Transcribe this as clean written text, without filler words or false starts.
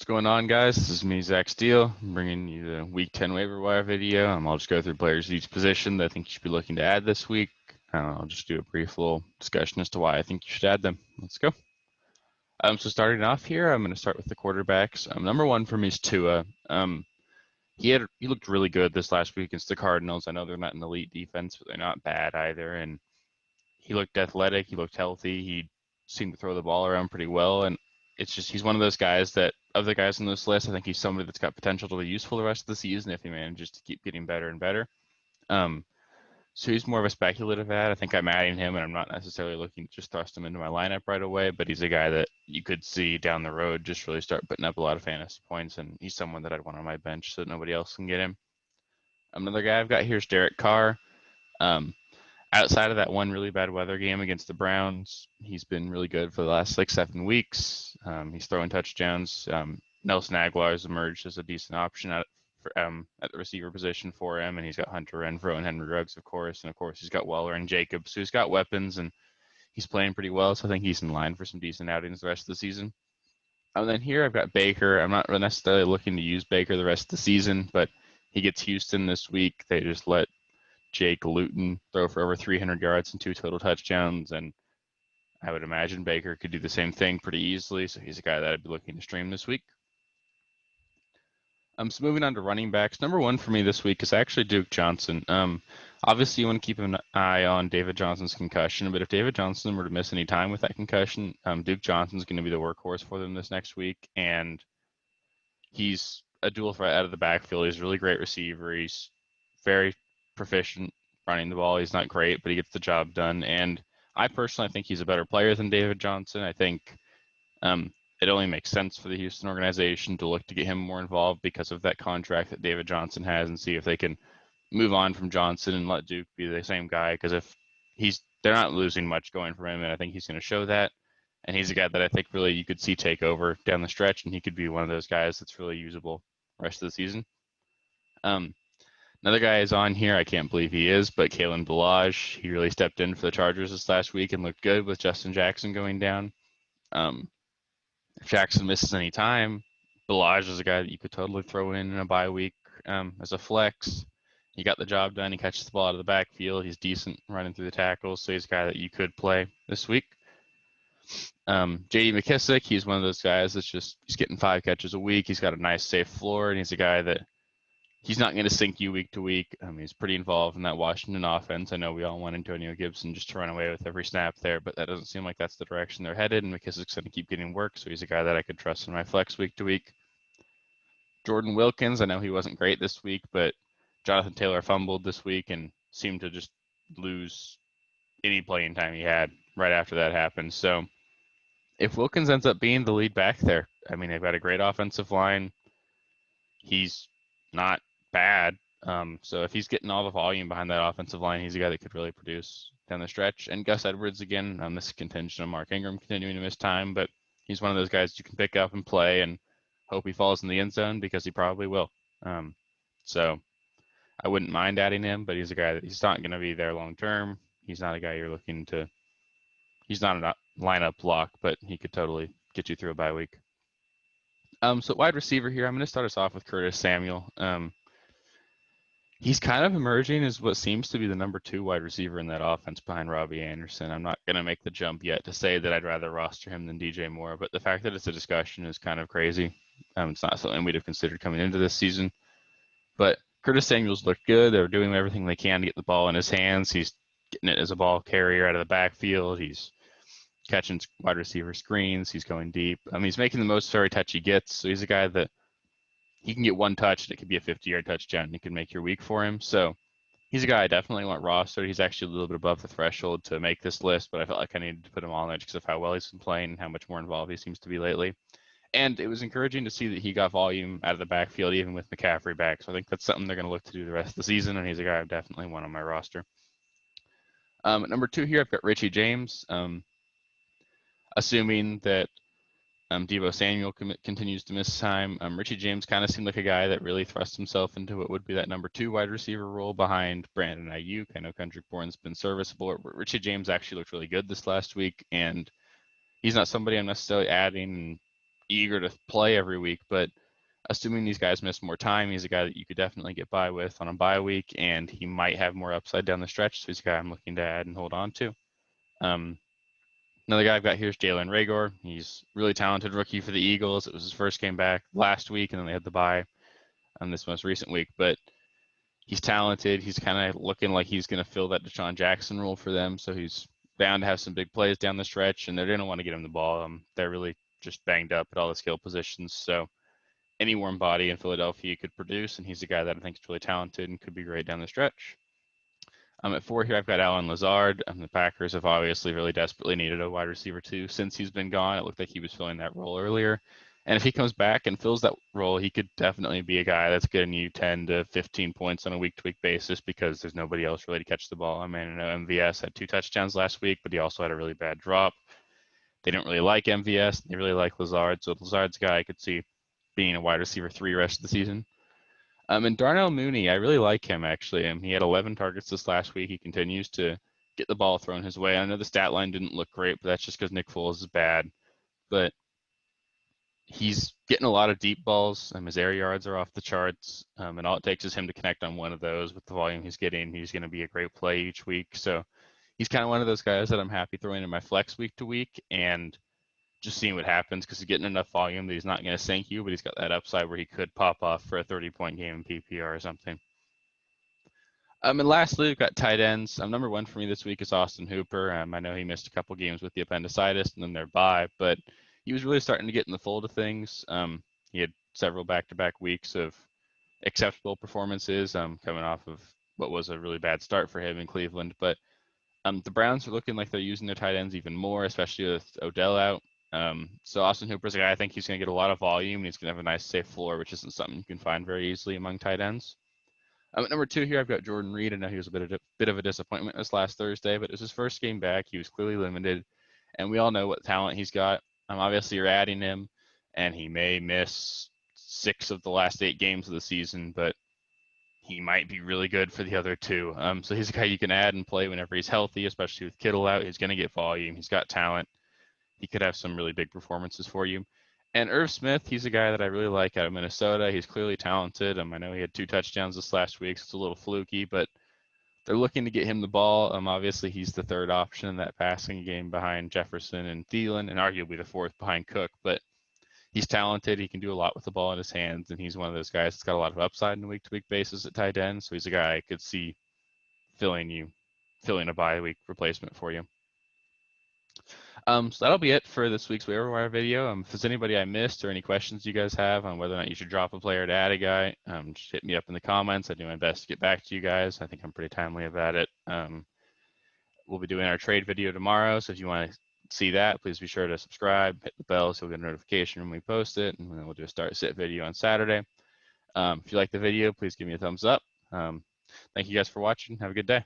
going on, guys? This is me, Zach Steele. I'm bringing you the Week 10 waiver wire video. I'll just go through players at each position that I think you should be looking to add this week. I'll just do a brief little discussion as to why I think you should add them. Let's go. So starting off here, I'm going to start with the quarterbacks. Number one for me is Tua. He looked really good this last week against the Cardinals. I know they're not an elite defense, but they're not bad either. And he looked athletic. He looked healthy. He seemed to throw the ball around pretty well. And it's just he's one of those guys that of the guys on this list, I think he's somebody that's got potential to be useful the rest of the season if he manages to keep getting better and better. So he's more of a speculative add. I think I'm adding him, and I'm not necessarily looking to just thrust him into my lineup right away, but he's a guy that you could see down the road just really start putting up a lot of fantasy points, and he's someone that I'd want on my bench so that nobody else can get him. Another guy I've got here is Derek Carr. Outside of that one really bad weather game against the Browns, he's been really good for the last 7 weeks. He's throwing touchdowns. Nelson Aguilar has emerged as a decent option at the receiver position for him, and he's got Hunter Renfrow and Henry Ruggs, of course, and of course he's got Weller and Jacobs, so he's got weapons, and he's playing pretty well, so I think he's in line for some decent outings the rest of the season. And then here I've got Baker. I'm not necessarily looking to use Baker the rest of the season, but he gets Houston this week. They just let Jake Luton throw for over 300 yards and 2 total touchdowns, and I would imagine Baker could do the same thing pretty easily, so he's a guy that I'd be looking to stream this week. So moving on to running backs, number one for me this week is actually Duke Johnson. Obviously, you want to keep an eye on David Johnson's concussion, but if David Johnson were to miss any time with that concussion, Duke Johnson's going to be the workhorse for them this next week, and he's a dual threat out of the backfield. He's a really great receiver. He's very proficient running the ball. He's not great, but he gets the job done, and I personally think he's a better player than David Johnson. I think it only makes sense for the Houston organization to look to get him more involved because of that contract that David Johnson has and see if they can move on from Johnson and let Duke be the same guy, because if they're not losing much going for him, and I think he's going to show that, and he's a guy that I think really you could see take over down the stretch, and he could be one of those guys that's really usable the rest of the season. Another guy is on here, I can't believe he is, but Kalen Ballage. He really stepped in for the Chargers this last week and looked good with Justin Jackson going down. If Jackson misses any time, Ballage is a guy that you could totally throw in a bye week as a flex. He got the job done. He catches the ball out of the backfield. He's decent running through the tackles, so he's a guy that you could play this week. J.D. McKissick, he's one of those guys that's he's getting 5 catches a week. He's got a nice, safe floor, and he's a guy that he's not going to sink you week to week. He's pretty involved in that Washington offense. I know we all want Antonio Gibson just to run away with every snap there, but that doesn't seem like that's the direction they're headed, and McKissick's going to keep getting work, so he's a guy that I could trust in my flex week to week. Jordan Wilkins, I know he wasn't great this week, but Jonathan Taylor fumbled this week and seemed to just lose any playing time he had right after that happened. So if Wilkins ends up being the lead back there, they've got a great offensive line. He's not bad. So if he's getting all the volume behind that offensive line, he's a guy that could really produce down the stretch. And Gus Edwards, again, this is contingent on Mark Ingram continuing to miss time, but he's one of those guys you can pick up and play and hope he falls in the end zone, because he probably will. So I wouldn't mind adding him, but he's a guy that he's not going to be there long term. He's not a guy you're looking to. He's not a lineup lock, but he could totally get you through a bye week. So wide receiver here, I'm going to start us off with Curtis Samuel. He's kind of emerging as what seems to be the number 2 wide receiver in that offense behind Robbie Anderson. I'm not going to make the jump yet to say that I'd rather roster him than DJ Moore, but the fact that it's a discussion is kind of crazy. It's not something we'd have considered coming into this season. But Curtis Samuel's looked good. They're doing everything they can to get the ball in his hands. He's getting it as a ball carrier out of the backfield. He's catching wide receiver screens. He's going deep. He's making the most every touch he gets. So he's a guy that he can get one touch and it could be a 50-yard touchdown. You can make your week for him. So he's a guy I definitely want rostered. He's actually a little bit above the threshold to make this list, but I felt like I needed to put him on there because of how well he's been playing and how much more involved he seems to be lately. And it was encouraging to see that he got volume out of the backfield, even with McCaffrey back. So I think that's something they're going to look to do the rest of the season, and he's a guy I definitely want on my roster. At number 2 here, I've got Richie James. Assuming that Deebo Samuel continues to miss time, Richie James kind of seemed like a guy that really thrust himself into what would be that number 2 wide receiver role behind Brandon Ayuk. I know Kendrick Bourne's been serviceable. Richie James actually looked really good this last week, and he's not somebody I'm necessarily adding and eager to play every week, but assuming these guys miss more time, he's a guy that you could definitely get by with on a bye week, and he might have more upside down the stretch. So he's a guy I'm looking to add and hold on to. Another guy I've got here is Jalen Reagor. He's really talented rookie for the Eagles. It was his first game back last week, and then they had the bye on this most recent week. But he's talented. He's kind of looking like he's going to fill that Deshaun Jackson role for them. So he's bound to have some big plays down the stretch, and they're going to want to get him the ball. They're really just banged up at all the skill positions. So any warm body in Philadelphia could produce, and he's a guy that I think is really talented and could be great down the stretch. At 4 here, I've got Allen Lazard. The Packers have obviously really desperately needed a wide receiver too since he's been gone. It looked like he was filling that role earlier. And if he comes back and fills that role, he could definitely be a guy that's getting you 10 to 15 points on a week-to-week basis because there's nobody else really to catch the ball. I mean, I know MVS had 2 touchdowns last week, but he also had a really bad drop. They don't really like MVS. They really like Lazard. So Lazard's a guy I could see being a wide receiver 3 rest of the season. And Darnell Mooney, I really like him actually. He had 11 targets this last week. He continues to get the ball thrown his way. I know the stat line didn't look great, but that's just because Nick Foles is bad. But he's getting a lot of deep balls. His air yards are off the charts. And all it takes is him to connect on one of those with the volume he's getting. He's going to be a great play each week. So he's kind of one of those guys that I'm happy throwing in my flex week to week and just seeing what happens because he's getting enough volume that he's not going to sink you, but he's got that upside where he could pop off for a 30-point game in PPR or something. And lastly, we've got tight ends. Number 1 for me this week is Austin Hooper. I know he missed a couple games with the appendicitis and then they're bye, but he was really starting to get in the fold of things. He had several back-to-back weeks of acceptable performances coming off of what was a really bad start for him in Cleveland. But the Browns are looking like they're using their tight ends even more, especially with Odell out. So Austin Hooper's a guy I think he's going to get a lot of volume and he's going to have a nice safe floor, which isn't something you can find very easily among tight ends. At number 2 here, I've got Jordan Reed. I know he was a bit of a disappointment this last Thursday, but it was his first game back. He was clearly limited, and we all know what talent he's got. Obviously, you're adding him, and he may miss 6 of the last 8 games of the season, but he might be really good for the other 2. So he's a guy you can add and play whenever he's healthy, especially with Kittle out. He's going to get volume. He's got talent. He could have some really big performances for you. And Irv Smith, he's a guy that I really like out of Minnesota. He's clearly talented. I know he had 2 touchdowns this last week. So it's a little fluky, but they're looking to get him the ball. Obviously, he's the 3rd option in that passing game behind Jefferson and Thielen, and arguably the 4th behind Cook. But he's talented. He can do a lot with the ball in his hands, and he's one of those guys that's got a lot of upside on a week-to-week basis at tight end. So he's a guy I could see filling a bye week replacement for you. So that'll be it for this week's waiver wire video. If there's anybody I missed or any questions you guys have on whether or not you should drop a player to add a guy, just hit me up in the comments. I do my best to get back to you guys. I think I'm pretty timely about it. We'll be doing our trade video tomorrow, so if you want to see that, please be sure to subscribe, hit the bell so you'll get a notification when we post it, and then we'll do a start sit video on Saturday. If you like the video, please give me a thumbs up. Thank you guys for watching. Have a good day.